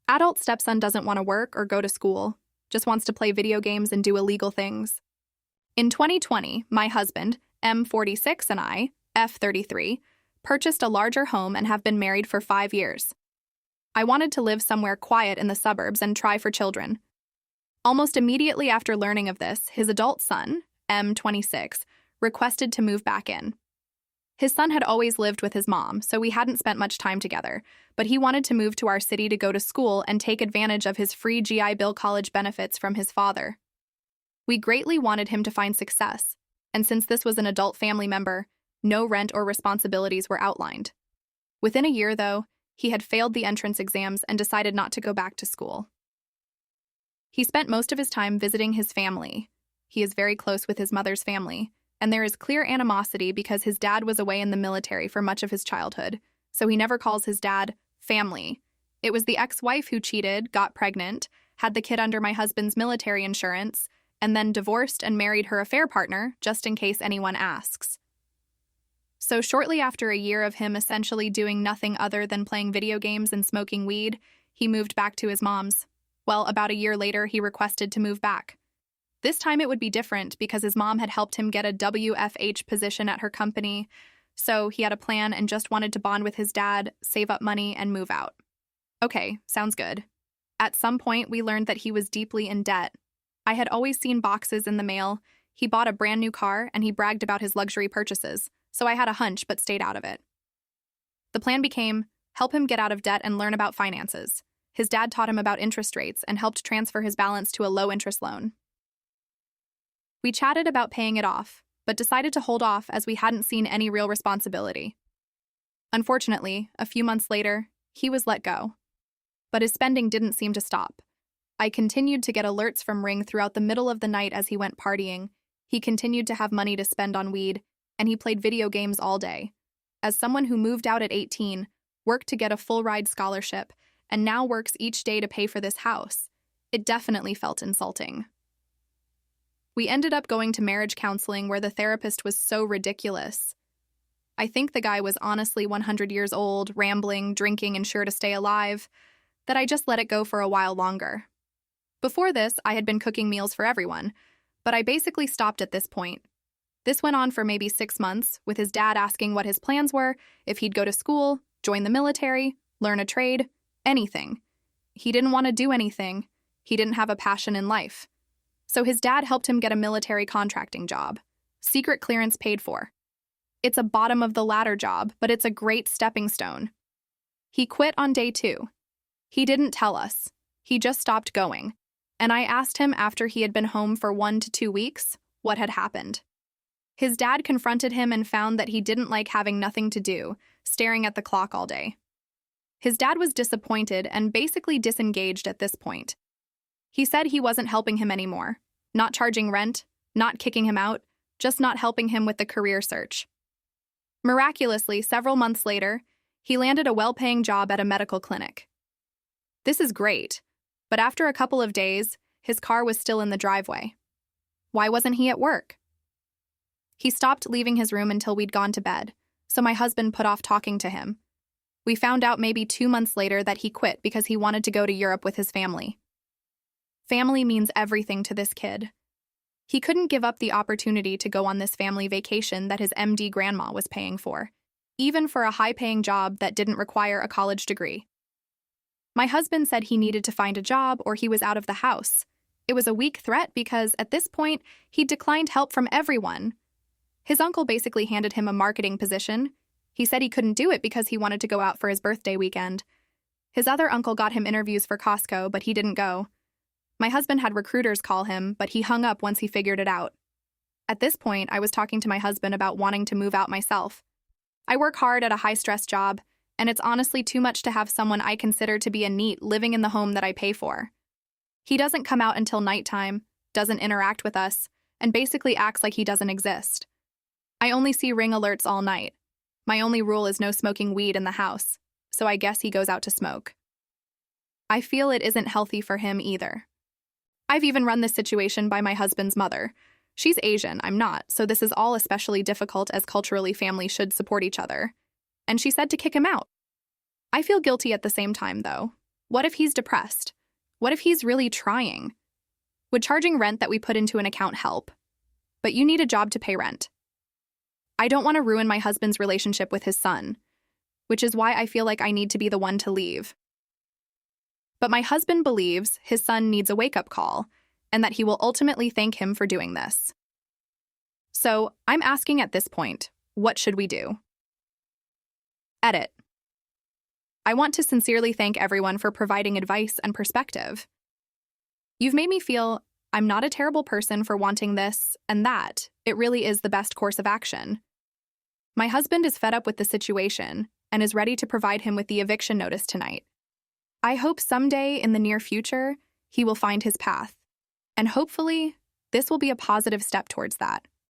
Adult stepson doesn't want to work or go to school, just wants to play video games and do illegal things. In 2020, my husband, M46, and I, F33, purchased a larger home and have been married for 5 years. I wanted to live somewhere quiet in the suburbs and try for children. Almost immediately after learning of this, his adult son, M26, requested to move back in. His son had always lived with his mom, so we hadn't spent much time together, but he wanted to move to our city to go to school and take advantage of his free GI Bill college benefits from his father. We greatly wanted him to find success, and since this was an adult family member, no rent or responsibilities were outlined. Within a year, though, he had failed the entrance exams and decided not to go back to school. He spent most of his time visiting his family. He is very close with his mother's family, and there is clear animosity because his dad was away in the military for much of his childhood, so he never calls his dad family. It was the ex-wife who cheated, got pregnant, had the kid under my husband's military insurance, and then divorced and married her affair partner, just in case anyone asks. So shortly after a year of him essentially doing nothing other than playing video games and smoking weed, he moved back to his mom's. Well, about a year later, he requested to move back. This time it would be different because his mom had helped him get a WFH position at her company, so he had a plan and just wanted to bond with his dad, save up money, and move out. Okay, sounds good. At some point, we learned that he was deeply in debt. I had always seen boxes in the mail. He bought a brand new car, and he bragged about his luxury purchases, so I had a hunch but stayed out of it. The plan became, help him get out of debt and learn about finances. His dad taught him about interest rates and helped transfer his balance to a low-interest loan. We chatted about paying it off, but decided to hold off as we hadn't seen any real responsibility. Unfortunately, a few months later, he was let go. But his spending didn't seem to stop. I continued to get alerts from Ring throughout the middle of the night as he went partying. He continued to have money to spend on weed, and he played video games all day. As someone who moved out at 18, worked to get a full-ride scholarship, and now works each day to pay for this house, it definitely felt insulting. We ended up going to marriage counseling where the therapist was so ridiculous. I think the guy was honestly 100 years old, rambling, drinking, and sure to stay alive, that I just let it go for a while longer. Before this, I had been cooking meals for everyone, but I basically stopped at this point. This went on for maybe 6 months, with his dad asking what his plans were, if he'd go to school, join the military, learn a trade, anything. He didn't want to do anything. He didn't have a passion in life. So his dad helped him get a military contracting job. Secret clearance paid for. It's a bottom-of-the-ladder job, but it's a great stepping stone. He quit on day 2. He didn't tell us. He just stopped going. And I asked him after he had been home for 1 to 2 weeks what had happened. His dad confronted him and found that he didn't like having nothing to do, staring at the clock all day. His dad was disappointed and basically disengaged at this point. He said he wasn't helping him anymore, not charging rent, not kicking him out, just not helping him with the career search. Miraculously, several months later, he landed a well-paying job at a medical clinic. This is great, but after a couple of days, his car was still in the driveway. Why wasn't he at work? He stopped leaving his room until we'd gone to bed, so my husband put off talking to him. We found out maybe 2 months later that he quit because he wanted to go to Europe with his family. Family means everything to this kid. He couldn't give up the opportunity to go on this family vacation that his MD grandma was paying for, even for a high-paying job that didn't require a college degree. My husband said he needed to find a job or he was out of the house. It was a weak threat because, at this point, he declined help from everyone. His uncle basically handed him a marketing position. He said he couldn't do it because he wanted to go out for his birthday weekend. His other uncle got him interviews for Costco, but he didn't go. My husband had recruiters call him, but he hung up once he figured it out. At this point, I was talking to my husband about wanting to move out myself. I work hard at a high-stress job, and it's honestly too much to have someone I consider to be a NEET living in the home that I pay for. He doesn't come out until nighttime, doesn't interact with us, and basically acts like he doesn't exist. I only see Ring alerts all night. My only rule is no smoking weed in the house, so I guess he goes out to smoke. I feel it isn't healthy for him either. I've even run this situation by my husband's mother. She's Asian, I'm not, so this is all especially difficult as culturally families should support each other. And she said to kick him out. I feel guilty at the same time, though. What if he's depressed? What if he's really trying? Would charging rent that we put into an account help? But you need a job to pay rent. I don't want to ruin my husband's relationship with his son, which is why I feel like I need to be the one to leave. But my husband believes his son needs a wake-up call and that he will ultimately thank him for doing this. So I'm asking at this point, what should we do? Edit. I want to sincerely thank everyone for providing advice and perspective. You've made me feel I'm not a terrible person for wanting this and that. It really is the best course of action. My husband is fed up with the situation and is ready to provide him with the eviction notice tonight. I hope someday in the near future, he will find his path. And hopefully, this will be a positive step towards that.